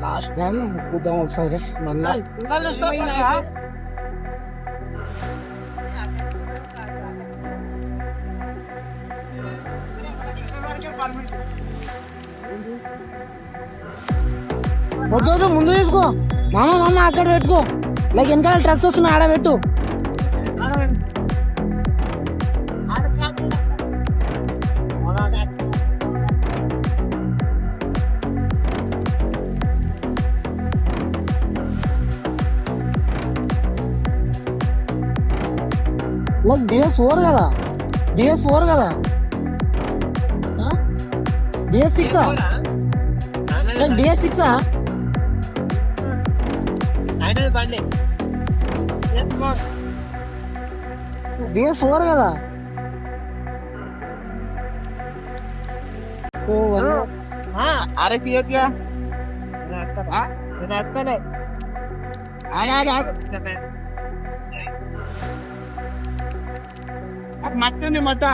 Last time ముక్కుదాం ఒకసారి మళ్ళా వద్దు ముందు తీసుకో మామ అక్కడ పెట్టుకో లైక్ వెనకాల ట్రక్స్ వస్తున్నాయి ఆడ పెట్టు లైక్ BS4 కదా BS4 కదా BS6 లైక్ BS6 BS4 కదా అరే తీయట్గా మట్టుంది మొట్ట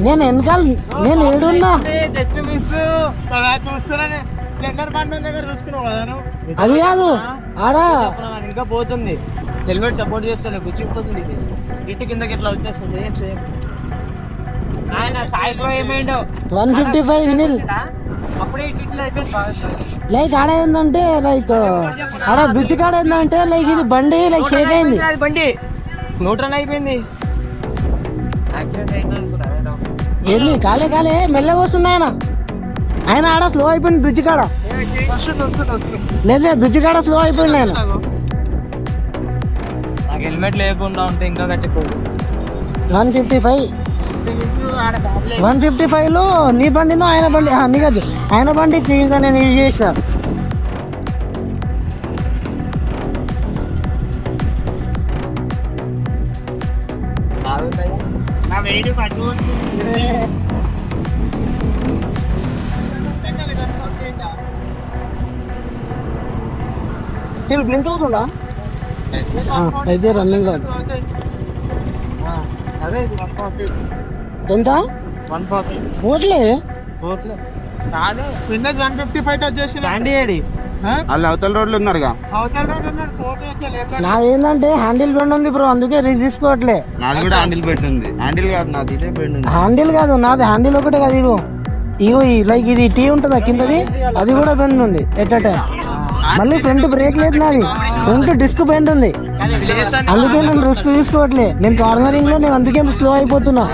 నేను వెనకాల నేను ఏడున్నా. జస్ట్ మిస్ చూసుకున్నాను. స్ప్లెండర్ బండి దగ్గర చూసుకున్నావు కదా నువ్వు. అది కాదు ఆడ ఇంకా పోతుంది. హెల్మెట్ సపోర్ట్ చేస్తాను, గుచ్చిపోతుంది. ఇది జిట్టు కిందకి ఎట్లా వచ్చేస్తుంది. ఏం చేయం. ఆయన సాయిలో ఏమైందో 155 వినిల్. అప్పుడే ఇట్లా అయిపోయింది. లైక్ ఆడ ఏంటంటే లైక్ ఆడ బ్రిడ్జ్ కాడ ఏంటంటే లైక్ ఇది బండి లైక్ షేక్ అయింది. బండి న్యూట్రల్ అయిపోయింది. వెళ్ళి కాలే మెల్లగా వస్తుంది ఆయన ఆడ స్లో అయిపోయింది బ్రిడ్జ్ కాడ. లేదు బ్రిడ్జ్ కాడ స్లో అయిపోయింది ఆయన. నాకు హెల్మెట్ లేకుండా ఉంటే ఇంకా కట్టిపోదు. 155 లో నీ బండినో ఆయన బండి నీ కాదు ఆయన బండి ఇంకా నేను యూజ్ చేసిన. బ్లింక్ అవుతుందా అయితే రన్నింగ్ కాదు. ఎంత పోట్లే 155 వచ్చేసి వాళ్ళు అవతల రోడ్లు ఉన్నారుగా. నాది ఏంటంటే హ్యాండిల్ బెండ్ ఉంది బ్రో, అందుకే రిస్క్ తీసుకోవట్లే. నాది కూడా హ్యాండిల్ బెండ్ ఉంది. హ్యాండిల్ కాదు నాది, ఇదే బెండ్ ఉంది. హ్యాండిల్ కాదు నాది హ్యాండిల్ ఒకటే కదా. ఇగో లైక్ ఇది టీ ఉంటుందా కిందది, అది కూడా బెండ్ ఉంది ఎట్ట. మళ్ళీ ఫ్రంట్ బ్రేక్ లేదు నాది, ఫ్రంట్ డిస్క్ బెండ్ ఉంది. అందుకే నేను రిస్క్ తీసుకోవట్లే. నేను కార్నరింగ్ లో నేను అందుకే స్లో అయిపోతున్నా.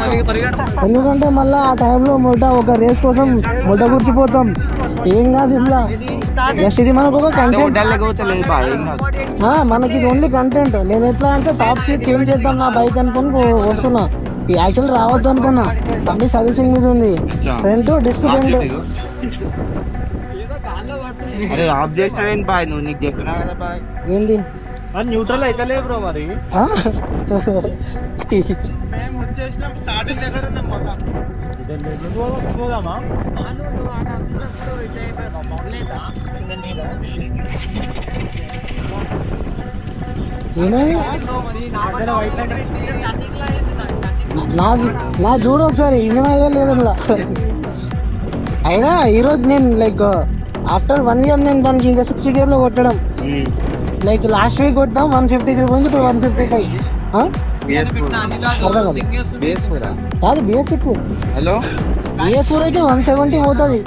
ఎందుకంటే మళ్ళీ ఆ టైంలో ఒక రేస్ కోసం ముడ్డ కూర్చిపోతాం. ఏం కాదు ఇట్లా జస్ట్ ఇది మనకు ఒక కంటెంట్. మనకి ఇది ఓన్లీ కంటెంట్. నేను ఎట్లా అంటే టాప్ సీట్ చేంజ్ చేద్దాం నా బైక్ అనుకుని వస్తున్నా. ఈ యాక్చువల్ రావద్దు అనుకున్నా, అన్ని సర్వీసింగ్ మీద ఉంది. Front disc bend. అరే ఆఫ్ చేసినావేంటి బాయ్, నువ్వు నీకు చెప్పినా కదా బాయ్. ఏంది న్యూట్రల్ అయితే లేదు బ్రో. మరి మేము వచ్చేసినాం, స్టార్టింగ్ దగ్గర ఉన్నాం. పోదామా ఏమైంది నా చూడు ఒకసారి ఇంజన్ లేదు. అయినా ఈరోజు నేను లైక్ ఆఫ్టర్ 1 year నేను దానికి ఇంకా 60 gear లో కొట్టడం. లైక్ లాస్ట్ వీక్ కొట్టాం 153 పోయింది, ఇప్పుడు 155. అర్థం కాదు BS6. హలో BS4 అయితే 170 పోతుంది.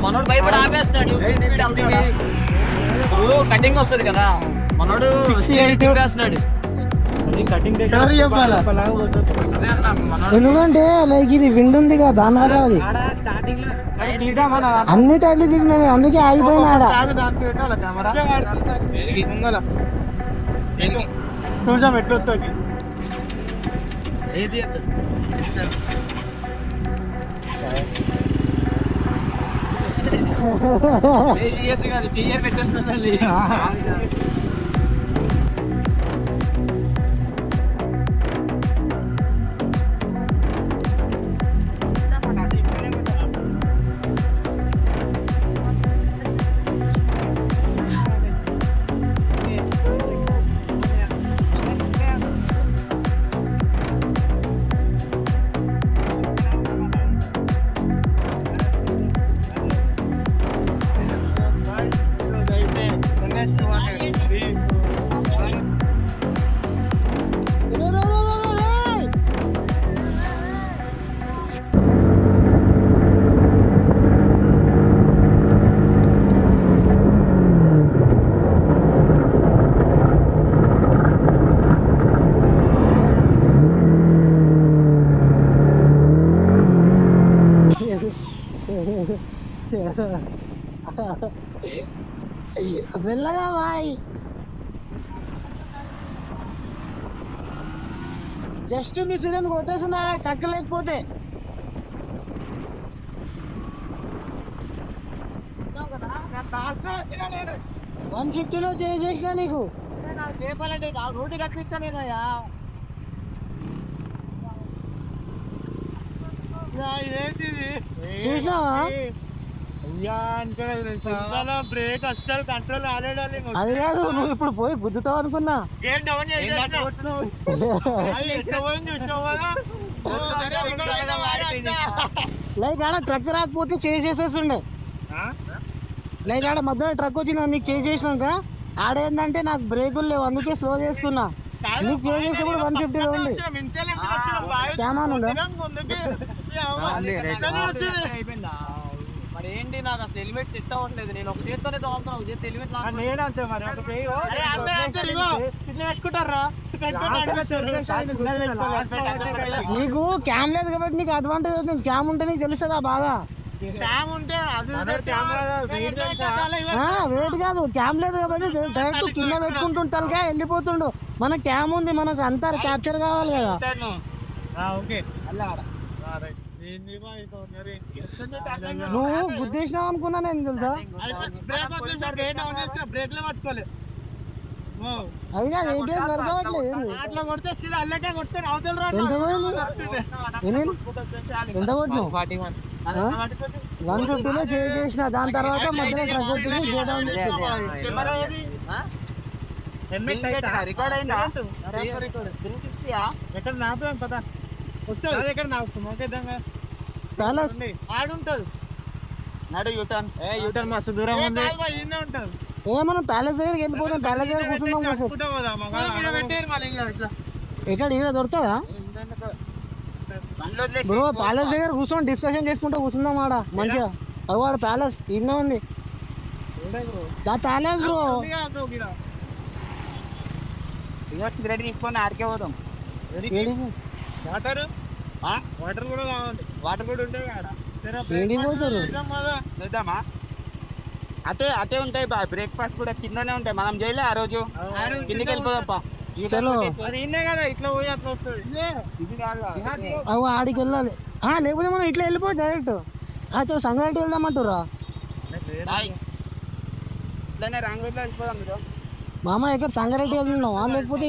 మనోడు భయపడి ఆపేస్తాడు. కటింగ్ వస్తుంది కదా, మనోడు 68 వేస్తున్నాడు. ఎందుకంటే లైక్ ఇది విండ్ ఉంది కదా, దాని వల్ల అది అన్ని టైర్లు దిగినాయి, అందుకే ఆగిపోయినా ఆడ. చూద్దాం ఎట్లొస్తుంది. చెయ్యి పెట్టేస్తుంది. వెళ్ళగా బాయ్. జస్ట్ మీ సిలిండర్ కొట్టేస్తున్నా కక్కలేకపోతే. 150లో చేసేసిన నీకు. చెప్పాలంటే రోడ్డు కట్టిస్తా నేనయ్యా. చూసినావా బ్రేక్ అస్సలు కంట్రోల్ ఆలేడాలి. అది కాదు, నువ్వు ఇప్పుడు పోయి గుద్దుతావు అనుకున్నా. గేమ్ డౌన్ లైక్ ఆడ ట్రక్ రాకపోతే చేసేస్తుండే. లైక్ ఆడ మధ్యలో ట్రక్ వచ్చి నీకు చేసినాక ఆడేందంటే నాకు బ్రేకులు లేవు అందుకే స్లో చేసుకున్నా. నీకు స్లో చేసినప్పుడు 150 ఉంది. క్యామాన్ ఉందా? అయిపోయిందా మరి ఏంటి? నాకు అసలు హెల్మెట్ సెట్ అవ్వట్లేదు. నేను ఒక చేత్తోనే తోలుతున్నా, ఒక చేతి హెల్మెట్ నేనంతే మరి. నీకు క్యామ్ లేదు కాబట్టి నీకు అడ్వాంటేజ్ అవుతుంది. క్యామ్ ఉంటే నీకు తెలుస్తుందా బాగా? వెయిట్ కాదు, క్యామ్ లేదు కాబట్టి డైరెక్ట్ కింద పెట్టుకుంటుంటారుగా వెళ్ళిపోతుండు. మన క్యామ్ ఉంది, మనకు అంతా క్యాప్చర్ కావాలి కదా. నువ్వు గుద్దేసినావు అనుకున్నా నేను తెలుసా. బ్రేక్ లో పట్టుకోలేదు. అది కాదు, ATM వర్క్ అవ్వట్లేదు. అట్లా కొడితే సీదా అల్లకే కొట్టుకొని అవతల ఎంత పోయింది? ఎంత కొట్టినావు? 150లో చేసిన. దాని తర్వాత మధ్యలో ట్రక్ వచ్చింది, గో డౌన్ చేసి. రికార్డ్ అయిందా? ఎక్కడ నాపేం పదా వస్తుంది. ఎక్కడ నాపుతాం ప్యాలెస్ ఆడుంటది. నడు యూటర్న్. యూటర్న్ మస్తు దూరం ఉంది. ఉంటది. మనం ప్యాలెస్ దగ్గరికి వెళ్ళిపోతాం. ప్యాలెస్ దగ్గర కూర్చుందాం కాసేపు. ఎక్కడ ఇక్కడ దొరుకుతుందా బ్రో? ప్యాలెస్ దగ్గర కూర్చొని డిస్కషన్ చేసుకుంటూ కూర్చుందాం ఆడ మంచిగా. అది వాడు ప్యాలెస్ ఇన్నే ఉంది. Palace bro. రెడీ తీసుకొని ఆడికే పోదాం. వాటర్ వాటర్ కూడా కావాలి. వాటర్ కూడా ఉంటాయి చేద్దామా? అటే ఉంటాయి. బ్రేక్ఫాస్ట్ కూడా కిందనే ఉంటాయి. మనం చేయలే ఆ రోజు. కిందకి వెళ్ళిపోదాం. కదా ఇట్లా పోయి అట్లా వస్తుంది. ఆడికి వెళ్ళాలి. లేకపోతే మనం ఇట్లా వెళ్ళిపోయి డైరెక్ట్ సంగారెడ్డి వెళ్దామంటారా? ఇట్లానే రాంగ్ రోడ్లో వెళ్ళిపోదాం. మామ ఇక్కడ సంగారెడ్డి వెళ్తున్నాం లేకపోతే